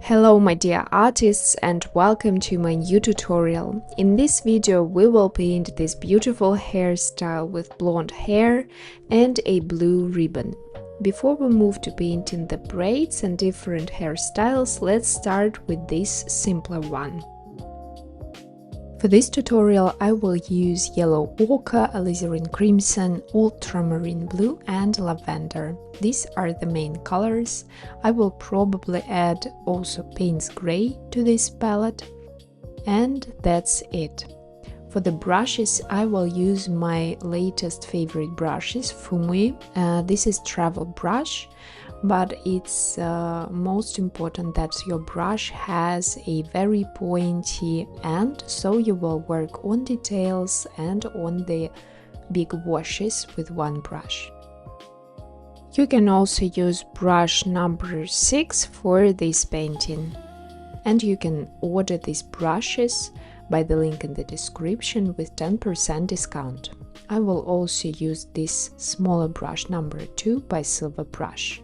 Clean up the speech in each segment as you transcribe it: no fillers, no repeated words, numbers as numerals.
Hello my dear artists and welcome to my new tutorial. In this video we will paint this beautiful hairstyle with blonde hair and a blue ribbon. Before we move to painting the braids and different hairstyles, let's start with this simpler one. For this tutorial I will use yellow ochre, alizarin crimson, ultramarine blue and lavender. These are the main colors. I will probably add also Payne's gray to this palette, and that's it. For the brushes I will use my latest favorite brushes, Fumui. This is travel brush, but it's most important that your brush has a very pointy end, so you will work on details and on the big washes with one brush. You can also use brush number 6 for this painting, and you can order these brushes by the link in the description with 10% discount. I will also use this smaller brush number 2 by Silver Brush.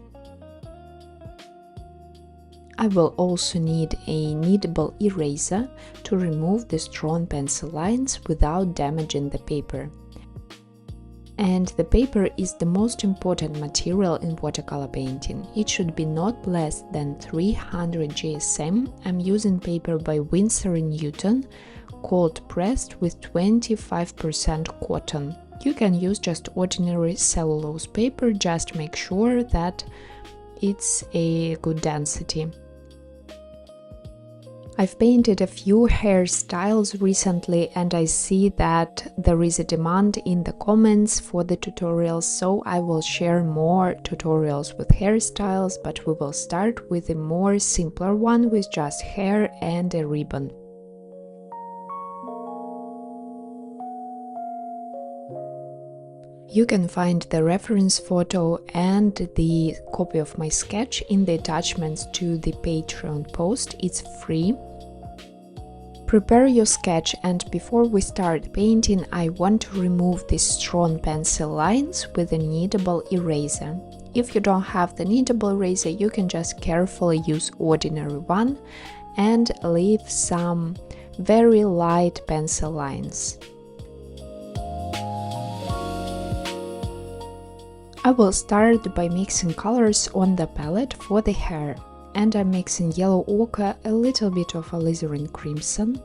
I will also need a kneadable eraser to remove the strong pencil lines without damaging the paper. And the paper is the most important material in watercolor painting. It should be not less than 300 GSM. I'm using paper by Winsor Newton, cold pressed with 25% cotton. You can use just ordinary cellulose paper, just make sure that it's a good density. I've painted a few hairstyles recently and I see that there is a demand in the comments for the tutorials, so I will share more tutorials with hairstyles, but we will start with a more simpler one with just hair and a ribbon. You can find the reference photo and the copy of my sketch in the attachments to the Patreon post. It's free. Prepare your sketch, and before we start painting, I want to remove these strong pencil lines with a kneadable eraser. If you don't have the kneadable eraser, you can just carefully use ordinary one and leave some very light pencil lines. I will start by mixing colors on the palette for the hair, and I'm mixing yellow ochre, a little bit of alizarin crimson,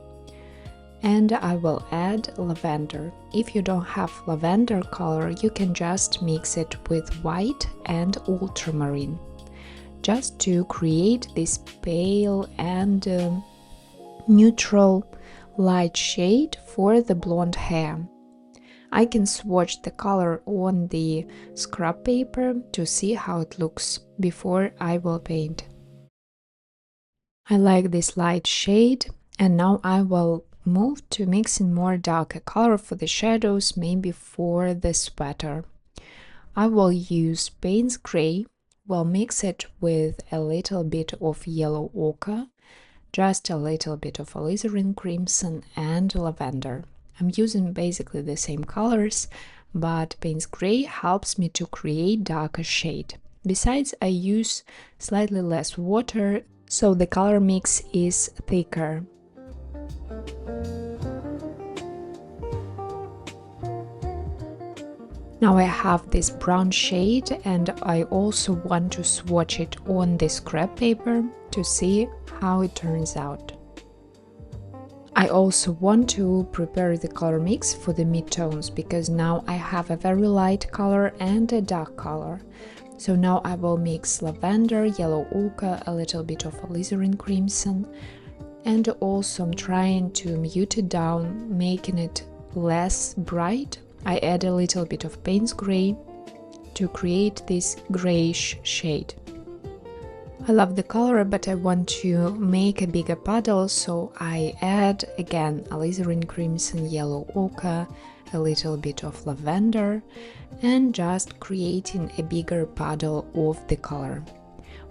and I will add lavender. If you don't have lavender color, you can just mix it with white and ultramarine, just to create this pale and neutral light shade for the blonde hair. I can swatch the color on the scrap paper to see how it looks before I will paint. I like this light shade, and now I will move to mixing more darker color for the shadows, maybe for the sweater. I will use Payne's gray, will mix it with a little bit of yellow ochre, just a little bit of alizarin crimson and lavender. I'm using basically the same colors, but Payne's gray helps me to create darker shade. Besides, I use slightly less water, so the color mix is thicker. Now I have this brown shade, and I also want to swatch it on the scrap paper to see how it turns out. I also want to prepare the color mix for the midtones, because now I have a very light color and a dark color. So now I will mix lavender, yellow ochre, a little bit of alizarin crimson, and also I'm trying to mute it down, making it less bright. I add a little bit of Payne's gray to create this grayish shade. I love the color, but I want to make a bigger puddle, so I add again alizarin crimson, yellow ochre, a little bit of lavender, and just creating a bigger puddle of the color.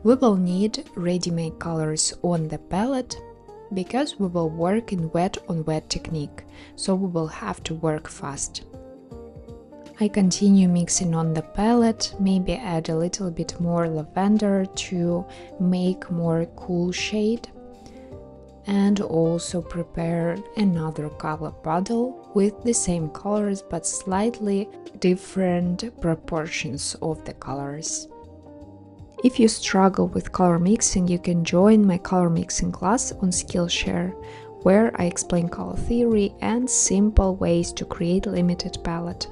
We will need ready-made colors on the palette, because we will work in wet on wet technique, so we will have to work fast. I continue mixing on the palette, maybe add a little bit more lavender to make more cool shade, and also prepare another color bottle with the same colors but slightly different proportions of the colors. If you struggle with color mixing, you can join my color mixing class on Skillshare, where I explain color theory and simple ways to create limited palette.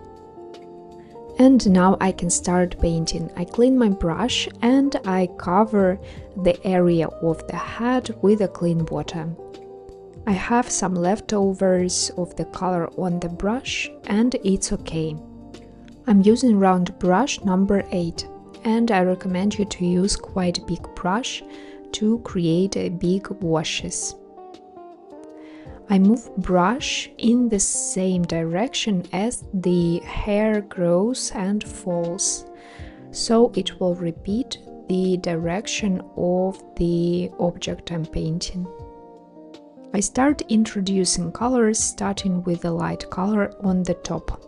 And now I can start painting. I clean my brush and I cover the area of the head with a clean water. I have some leftovers of the color on the brush and it's okay. I'm using round brush number 8 and I recommend you to use quite a big brush to create big washes. I move brush in the same direction as the hair grows and falls, so it will repeat the direction of the object I'm painting. I start introducing colors, starting with the light color on the top.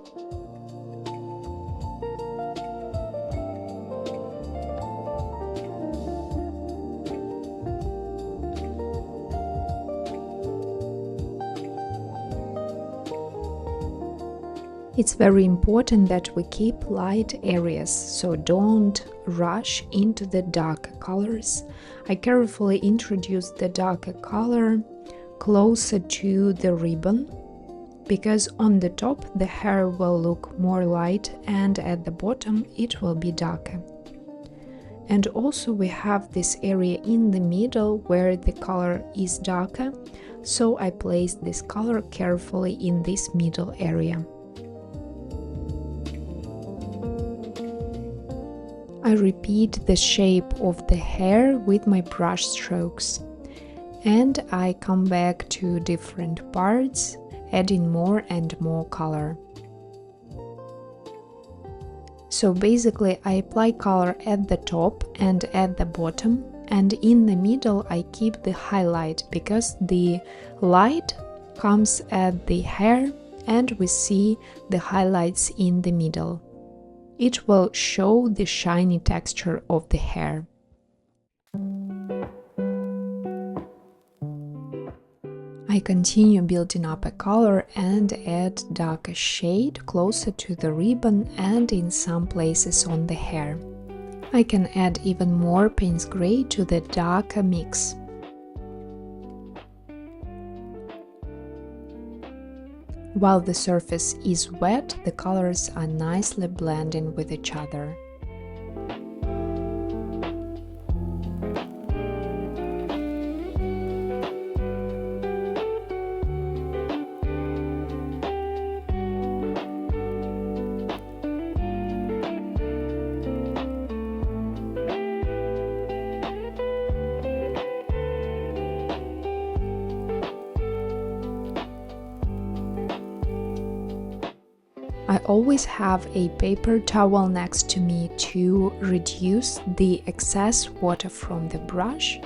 It's very important that we keep light areas, so don't rush into the darker colors. I carefully introduce the darker color closer to the ribbon, because on the top the hair will look more light and at the bottom it will be darker. And also we have this area in the middle where the color is darker, so I place this color carefully in this middle area. I repeat the shape of the hair with my brush strokes, and I come back to different parts, adding more and more color. So basically I apply color at the top and at the bottom, and in the middle I keep the highlight because the light comes at the hair and we see the highlights in the middle. It will show the shiny texture of the hair. I continue building up a color and add darker shade closer to the ribbon and in some places on the hair. I can add even more Payne's gray to the darker mix. While the surface is wet, the colors are nicely blending with each other. I always have a paper towel next to me to reduce the excess water from the brush.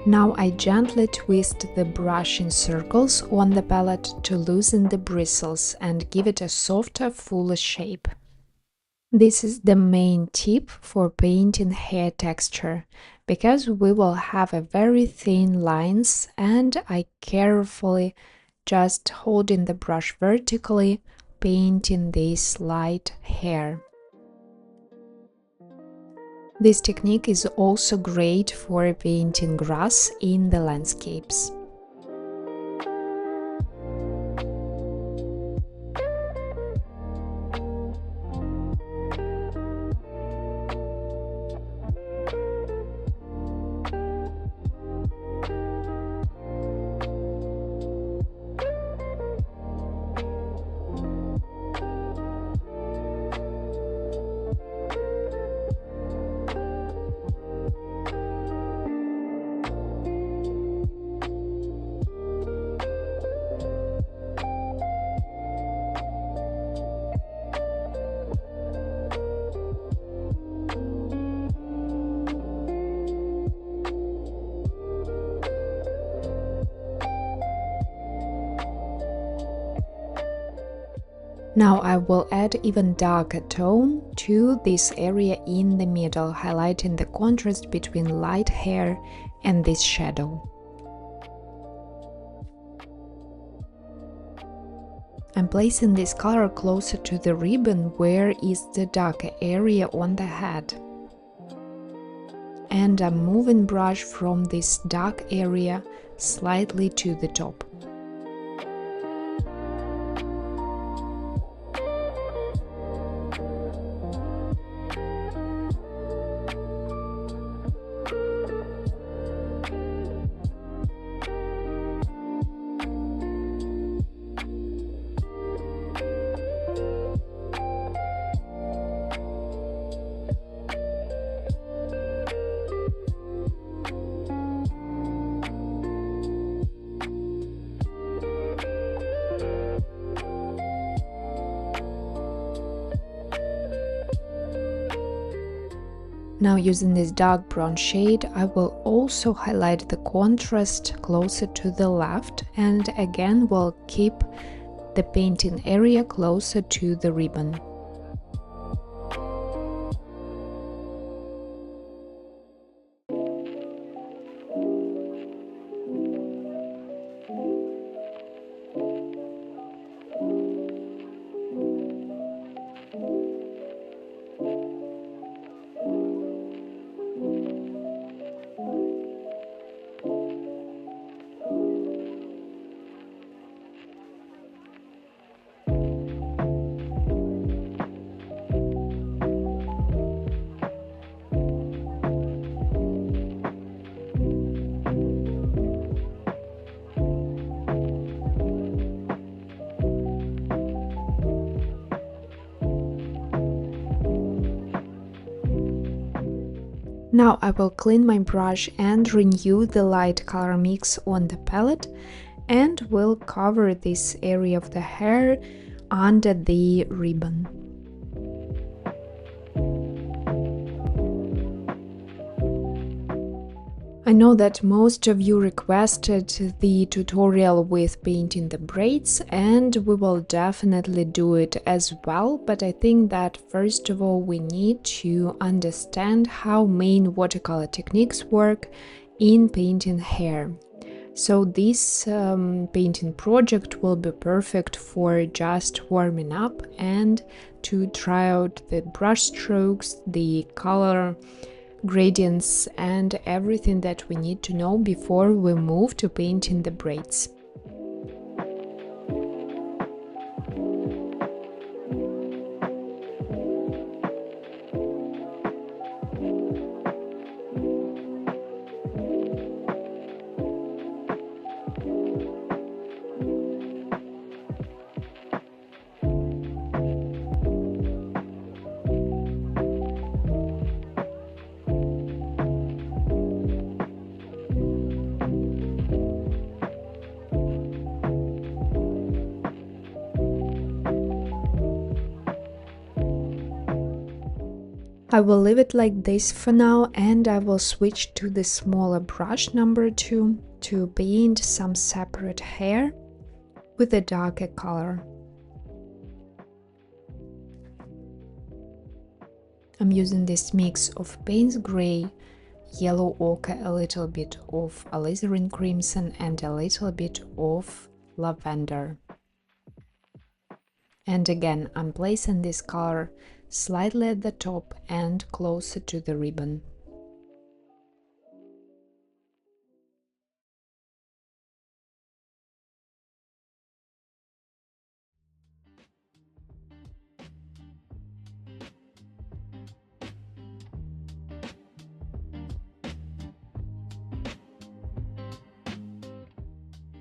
Now I gently twist the brush in circles on the palette to loosen the bristles and give it a softer, fuller shape. This is the main tip for painting hair texture, because we will have a very thin lines and I carefully just holding the brush vertically, painting this light hair. This technique is also great for painting grass in the landscapes. Now I will add even darker tone to this area in the middle, highlighting the contrast between light hair and this shadow. I'm placing this color closer to the ribbon where is the darker area on the head. And I'm moving brush from this dark area slightly to the top. Now using this dark brown shade, I will also highlight the contrast closer to the left, and again will keep the painting area closer to the ribbon. Now I will clean my brush and renew the light color mix on the palette, and will cover this area of the hair under the ribbon. I know that most of you requested the tutorial with painting the braids, and we will definitely do it as well, but I think that first of all we need to understand how main watercolor techniques work in painting hair. So this painting project will be perfect for just warming up and to try out the brush strokes, the color gradients and everything that we need to know before we move to painting the braids. I will leave it like this for now, and I will switch to the smaller brush number 2 to paint some separate hair with a darker color. I'm using this mix of Payne's Grey, Yellow Ochre, a little bit of Alizarin Crimson and a little bit of Lavender. And again, I'm placing this color slightly at the top and closer to the ribbon.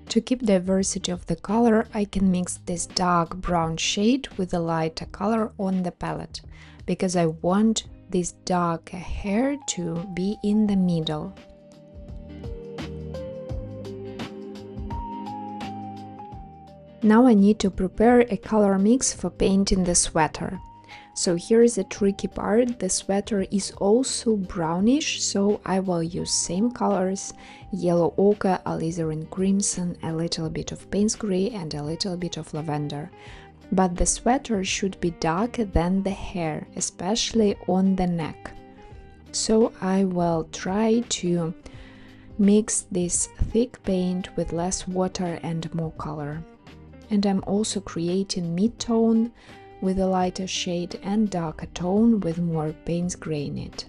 To keep diversity of the color, I can mix this dark brown shade with a lighter color on the palette, because I want this dark hair to be in the middle. Now I need to prepare a color mix for painting the sweater. So here is a tricky part. The sweater is also brownish, so I will use same colors: Yellow Ochre, Alizarin Crimson, a little bit of Payne's Grey and a little bit of Lavender. but the sweater should be darker than the hair, especially on the neck. So I will try to mix this thick paint with less water and more color. And I'm also creating mid-tone with a lighter shade and darker tone with more Payne's gray in it.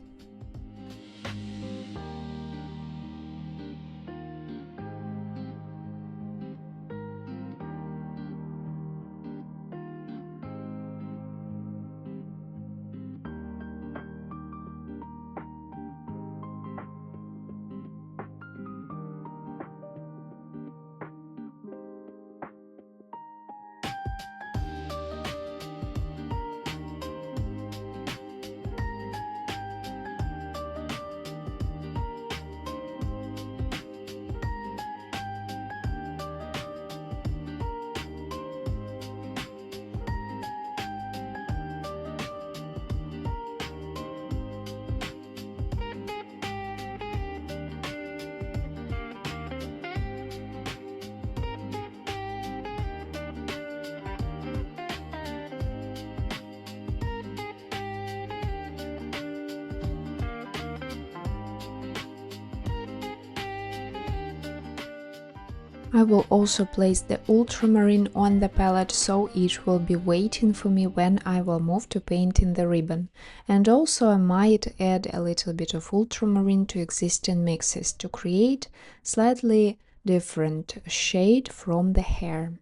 I will also place the ultramarine on the palette, so it will be waiting for me when I will move to painting the ribbon. And also I might add a little bit of ultramarine to existing mixes to create slightly different shade from the hair.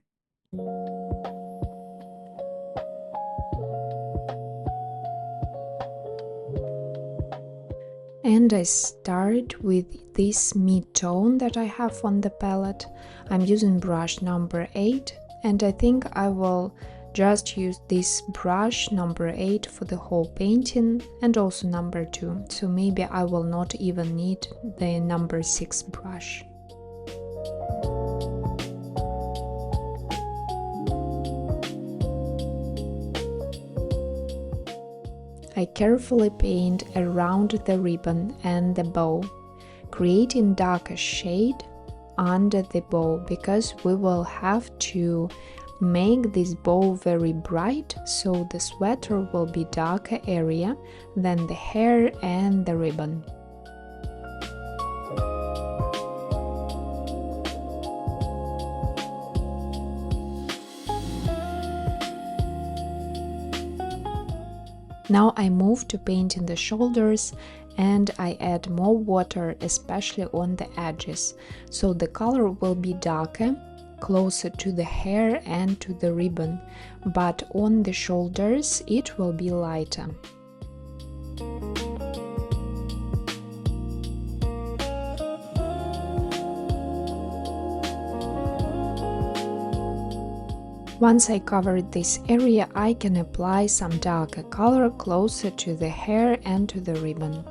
And I start with this mid-tone that I have on the palette. I'm using brush number 8, and I think I will just use this brush number 8 for the whole painting, and also number 2, so maybe I will not even need the number 6 brush. I carefully paint around the ribbon and the bow, creating darker shade under the bow, because we will have to make this bow very bright, so the sweater will be darker area than the hair and the ribbon. Now I move to painting the shoulders, and I add more water, especially on the edges, so the color will be darker, closer to the hair and to the ribbon, but on the shoulders it will be lighter. Once I covered this area, I can apply some darker color closer to the hair and to the ribbon.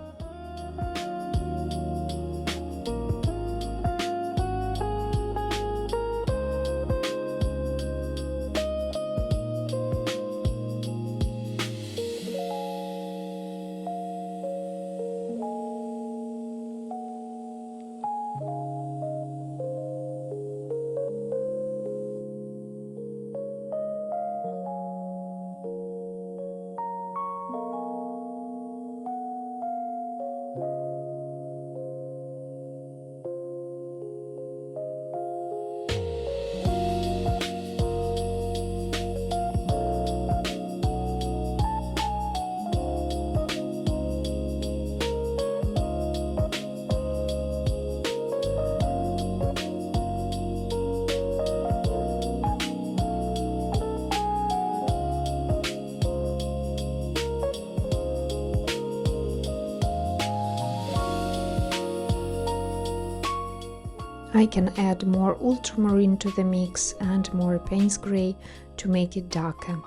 I can add more ultramarine to the mix and more Payne's gray to make it darker.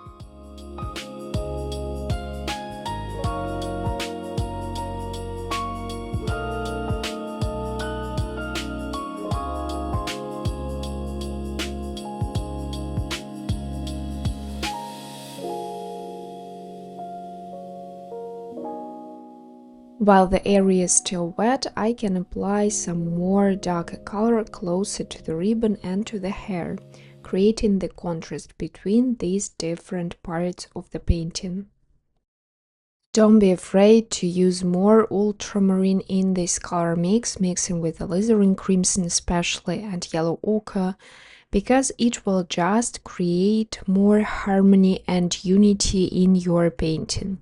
While the area is still wet, I can apply some more darker color closer to the ribbon and to the hair creating the contrast between these different parts of the painting. Don't be afraid to use more ultramarine in this color mix, mixing with Alizarin Crimson especially and yellow ochre, because it will just create more harmony and unity in your painting.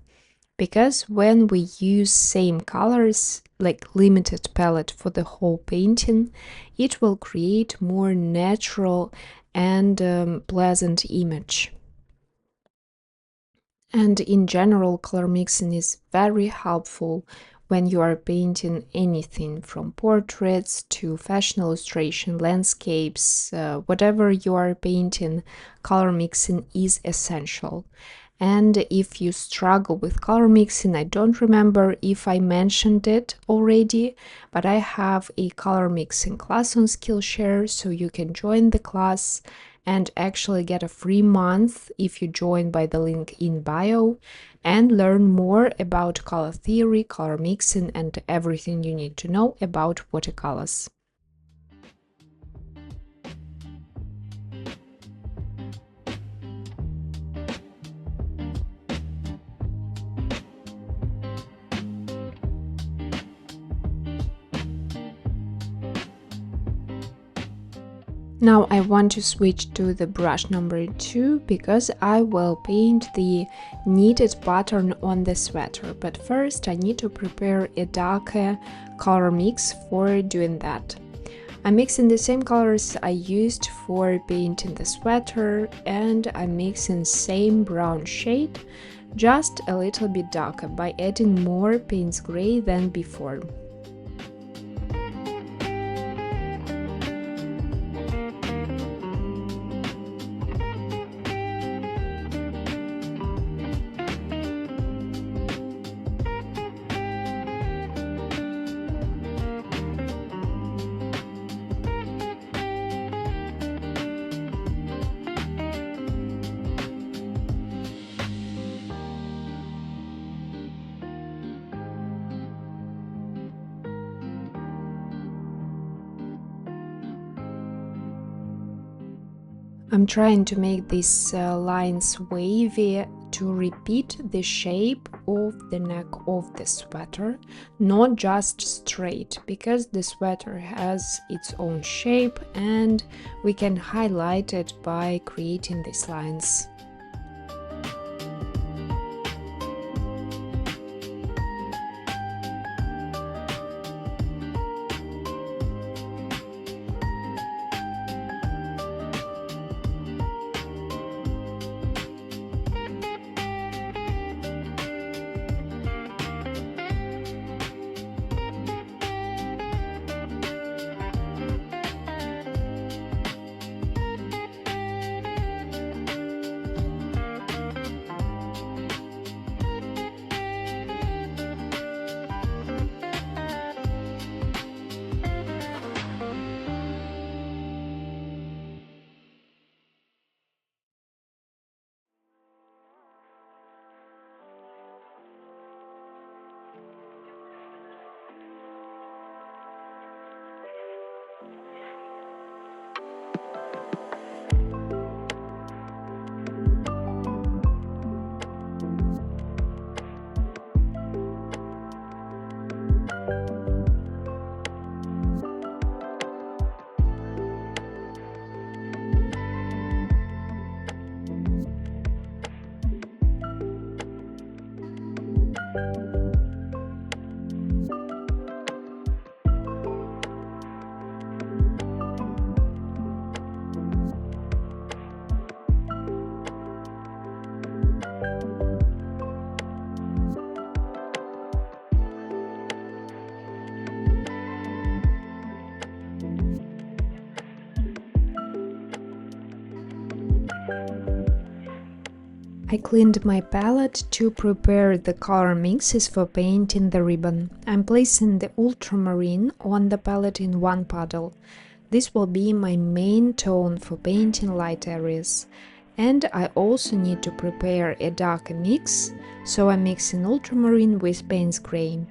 Because when we use same colors, like limited palette for the whole painting, it will create more natural and pleasant image. And in general, color mixing is very helpful when you are painting anything from portraits to fashion illustration, landscapes, whatever you are painting, color mixing is essential. And if you struggle with color mixing, I don't remember if I mentioned it already, but I have a color mixing class on Skillshare, so you can join the class and actually get a free month if you join by the link in bio and learn more about color theory, color mixing, and everything you need to know about watercolors. Now I want to switch to the brush number 2 because I will paint the knitted pattern on the sweater, but first I need to prepare a darker color mix for doing that. I'm mixing the same colors I used for painting the sweater, and I'm mixing same brown shade, just a little bit darker by adding more Payne's gray than before. I'm trying to make these lines wavy to repeat the shape of the neck of the sweater, not just straight, because the sweater has its own shape and we can highlight it by creating these lines. I cleaned my palette to prepare the color mixes for painting the ribbon. I'm placing the ultramarine on the palette in one puddle. This will be my main tone for painting light areas. And I also need to prepare a darker mix, so I'm mixing ultramarine with Payne's gray.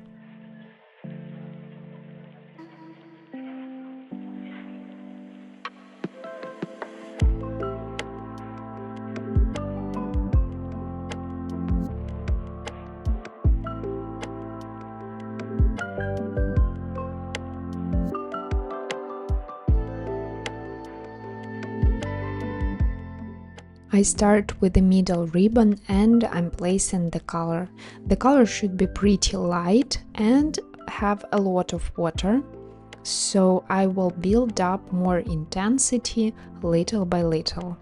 I start with the middle ribbon and I'm placing the color. The color should be pretty light and have a lot of water, so I will build up more intensity little by little.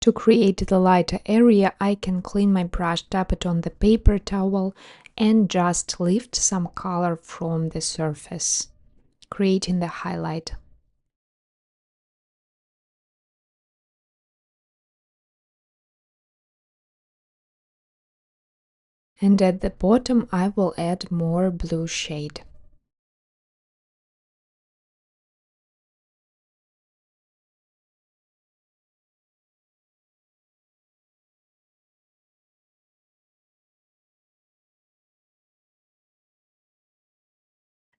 To create the lighter area, I can clean my brush, tap it on the paper towel, and just lift some color from the surface, creating the highlight. And at the bottom, I will add more blue shade.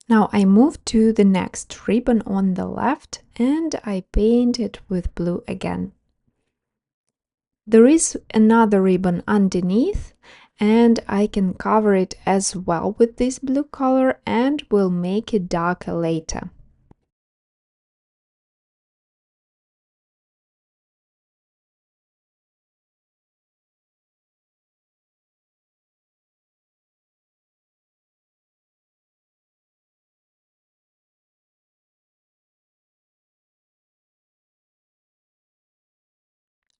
Now I move to the next ribbon on the left and I paint it with blue again. There is another ribbon underneath and I can cover it as well with this blue color and will make it darker later.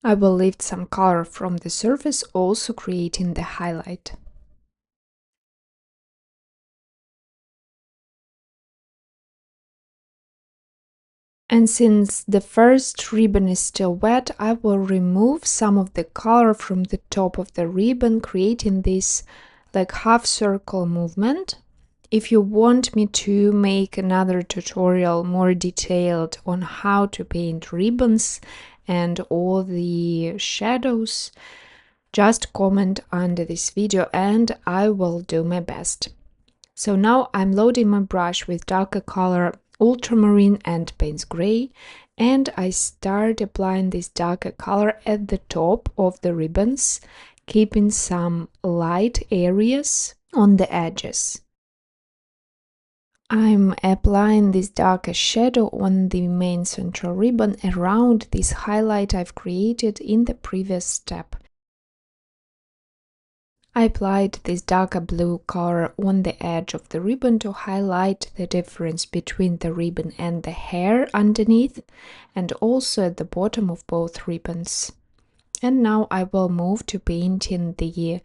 I will lift some color from the surface, also creating the highlight. And since the first ribbon is still wet, I will remove some of the color from the top of the ribbon, creating this like half circle movement. If you want me to make another tutorial more detailed on how to paint ribbons and all the shadows, just comment under this video and I will do my best. So now I'm loading my brush with darker color Ultramarine and Payne's Gray, and I start applying this darker color at the top of the ribbons, keeping some light areas on the edges. I'm applying this darker shadow on the main central ribbon around this highlight I've created in the previous step. I applied this darker blue color on the edge of the ribbon to highlight the difference between the ribbon and the hair underneath, and also at the bottom of both ribbons. And now I will move to painting the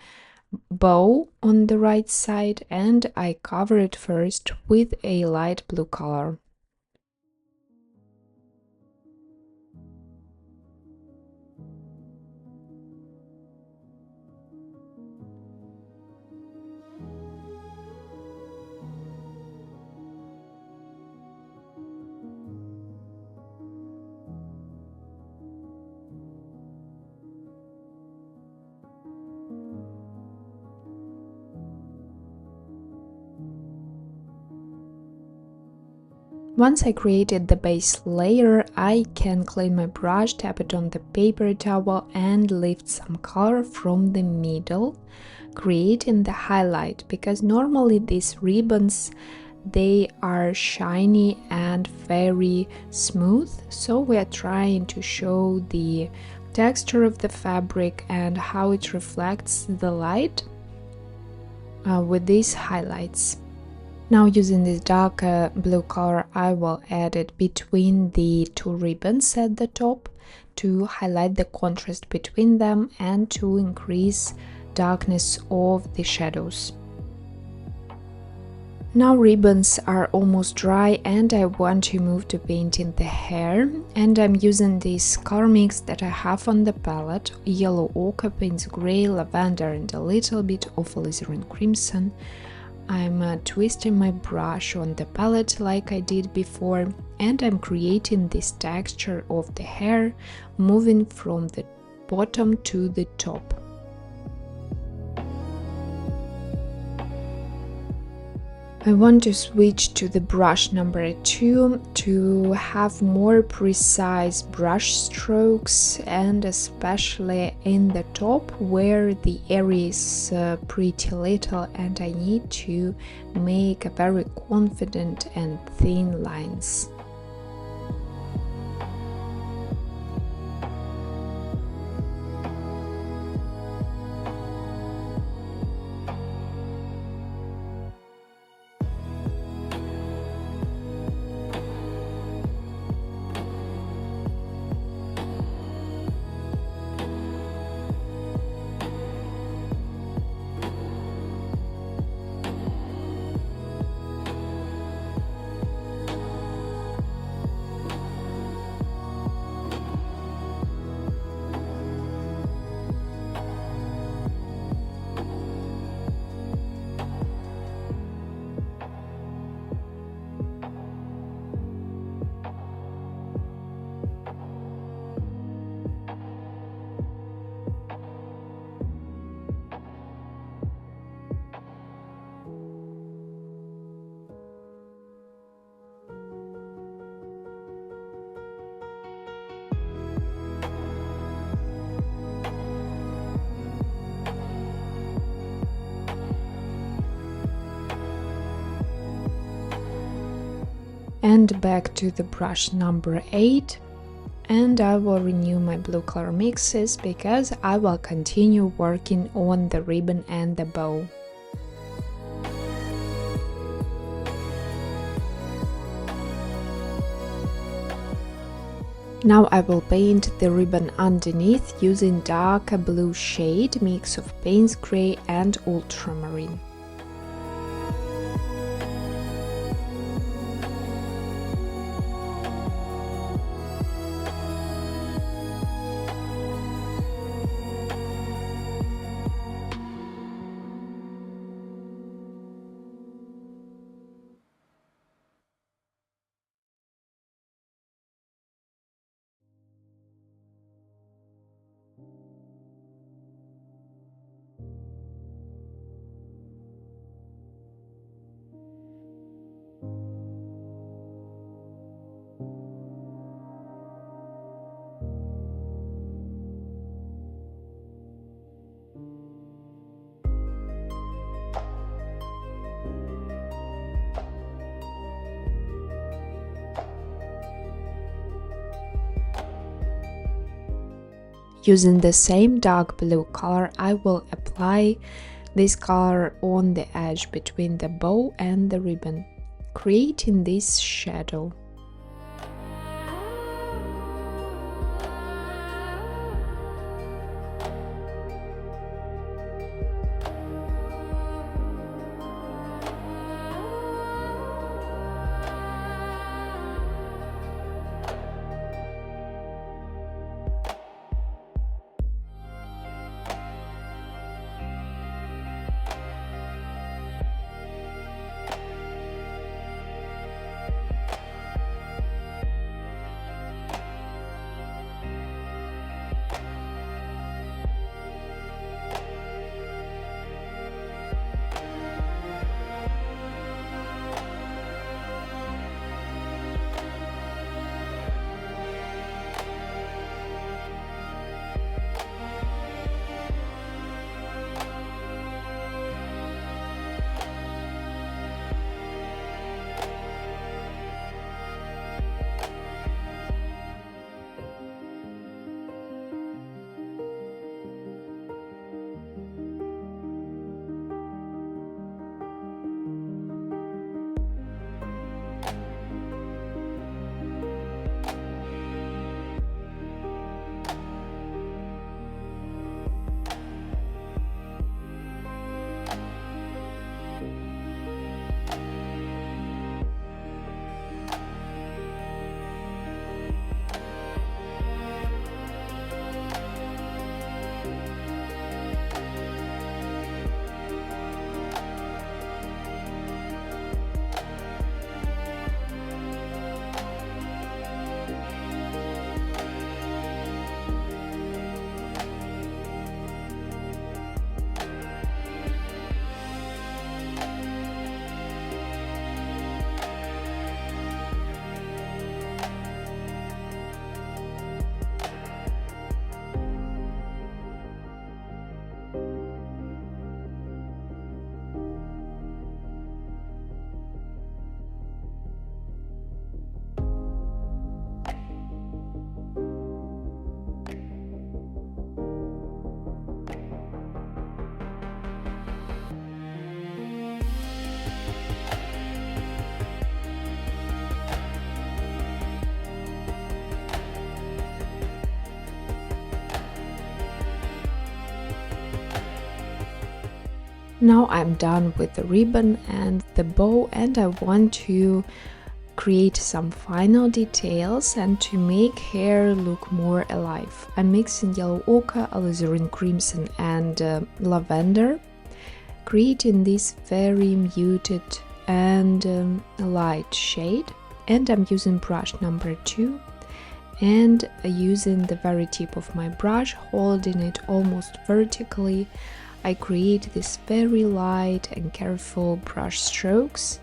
bow on the right side, and I cover it first with a light blue color. Once I created the base layer, I can clean my brush, tap it on the paper towel and lift some color from the middle, creating the highlight, because normally these ribbons, they are shiny and very smooth, so we are trying to show the texture of the fabric and how it reflects the light with these highlights. Now using this darker blue color, I will add it between the two ribbons at the top to highlight the contrast between them and to increase darkness of the shadows. Now ribbons are almost dry and I want to move to painting the hair, and I'm using this color mix that I have on the palette: yellow ochre, Payne's Gray, lavender and a little bit of Alizarin Crimson. I'm twisting my brush on the palette like I did before, and I'm creating this texture of the hair, moving from the bottom to the top. I want to switch to the brush number 2 to have more precise brush strokes, and especially in the top where the area is pretty little and I need to make a very confident and thin lines. And back to the brush number 8, and I will renew my blue color mixes because I will continue working on the ribbon and the bow. Now I will paint the ribbon underneath using darker blue shade, mix of Payne's Grey and Ultramarine. Using the same dark blue color, I will apply this color on the edge between the bow and the ribbon, creating this shadow. Now I'm done with the ribbon and the bow, and I want to create some final details and to make hair look more alive. I'm mixing yellow ochre, alizarin crimson and lavender, creating this very muted and light shade. And I'm using brush number 2 and using the very tip of my brush, holding it almost vertically, I create these very light and careful brush strokes.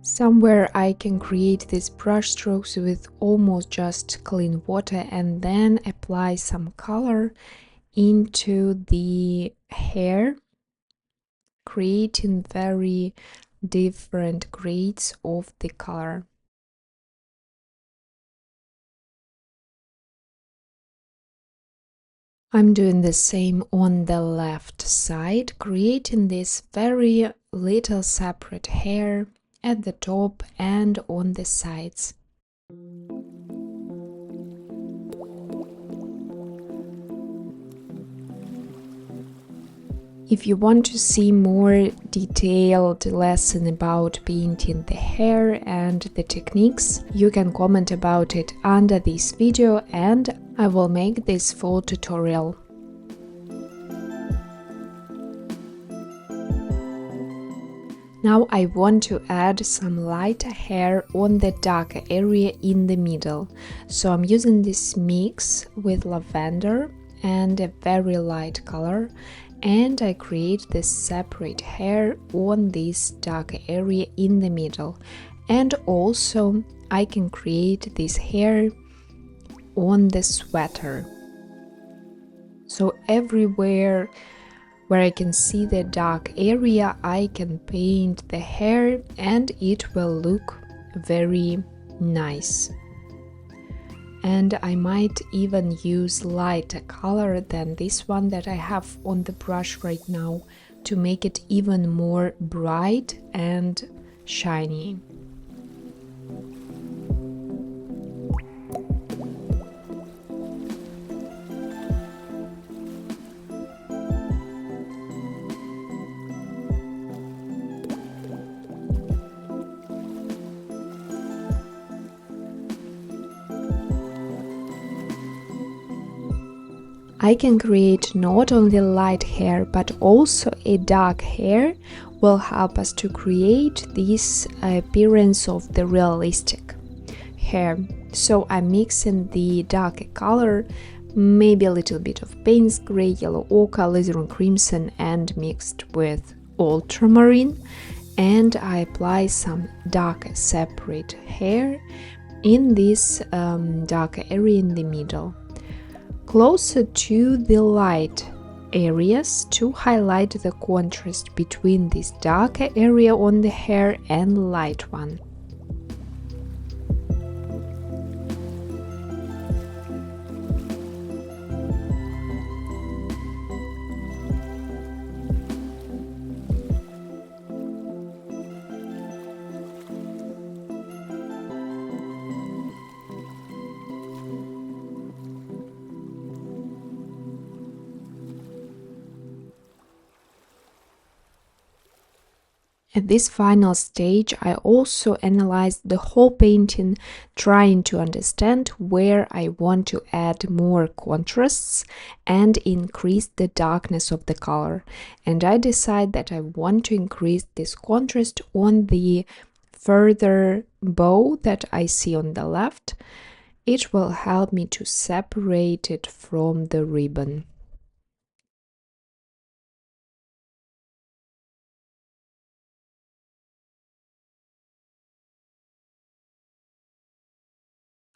Somewhere I can create these brush strokes with almost just clean water and then apply some color into the hair, creating very different grades of the color. I'm doing the same on the left side, creating this very little separate hair at the top and on the sides. If you want to see more detailed lesson about painting the hair and the techniques, you can comment about it under this video and I will make this full tutorial. Now I want to add some lighter hair on the darker area in the middle. So I'm using this mix with lavender and a very light color, and I create this separate hair on this darker area in the middle. And also I can create this hair on the sweater. So everywhere where I can see the dark area, I can paint the hair and it will look very nice. And I might even use lighter color than this one that I have on the brush right now to make it even more bright and shiny. I can create not only light hair but also a dark hair will help us to create this appearance of the realistic hair. So I'm mixing the darker color, maybe a little bit of Payne's gray, yellow ochre, Alizarin crimson and mixed with ultramarine, and I apply some darker separate hair in this darker area in the middle, closer to the light areas, to highlight the contrast between this darker area on the hair and light one. At this final stage, I also analyzed the whole painting, trying to understand where I want to add more contrasts and increase the darkness of the color. And I decide that I want to increase this contrast on the further bow that I see on the left. It will help me to separate it from the ribbon.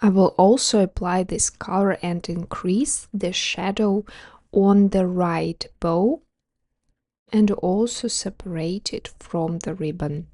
I will also apply this color and increase the shadow on the right bow and also separate it from the ribbon.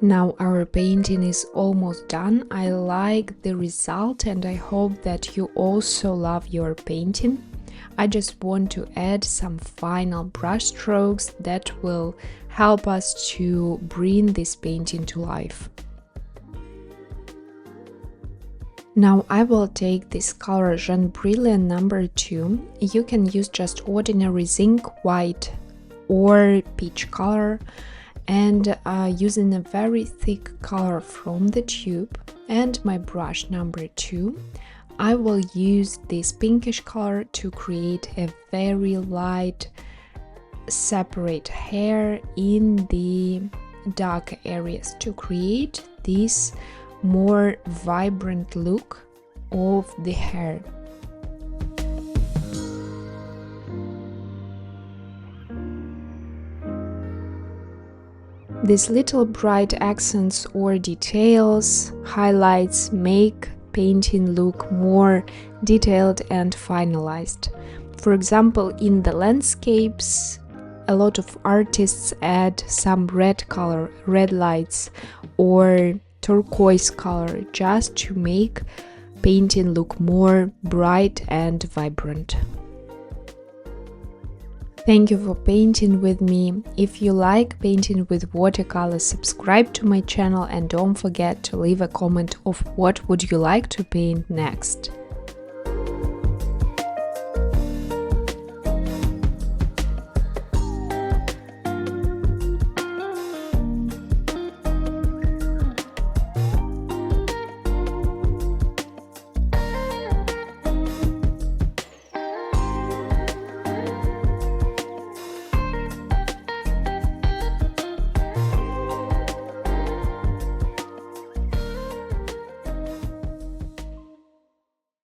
Now our painting is almost done. I like the result and I hope that you also love your painting. I just want to add some final brush strokes that will help us to bring this painting to life. Now I will take this color Jaune Brilliant number 2. You can use just ordinary zinc white or peach color, and using a very thick color from the tube and my brush number 2, I will use this pinkish color to create a very light separate hair in the dark areas to create this more vibrant look of the hair. These little bright accents or details, highlights make painting look more detailed and finalized. For example, in the landscapes, a lot of artists add some red color, red lights, or turquoise color just to make painting look more bright and vibrant. Thank you for painting with me. If you like painting with watercolors, subscribe to my channel and don't forget to leave a comment of what would you like to paint next.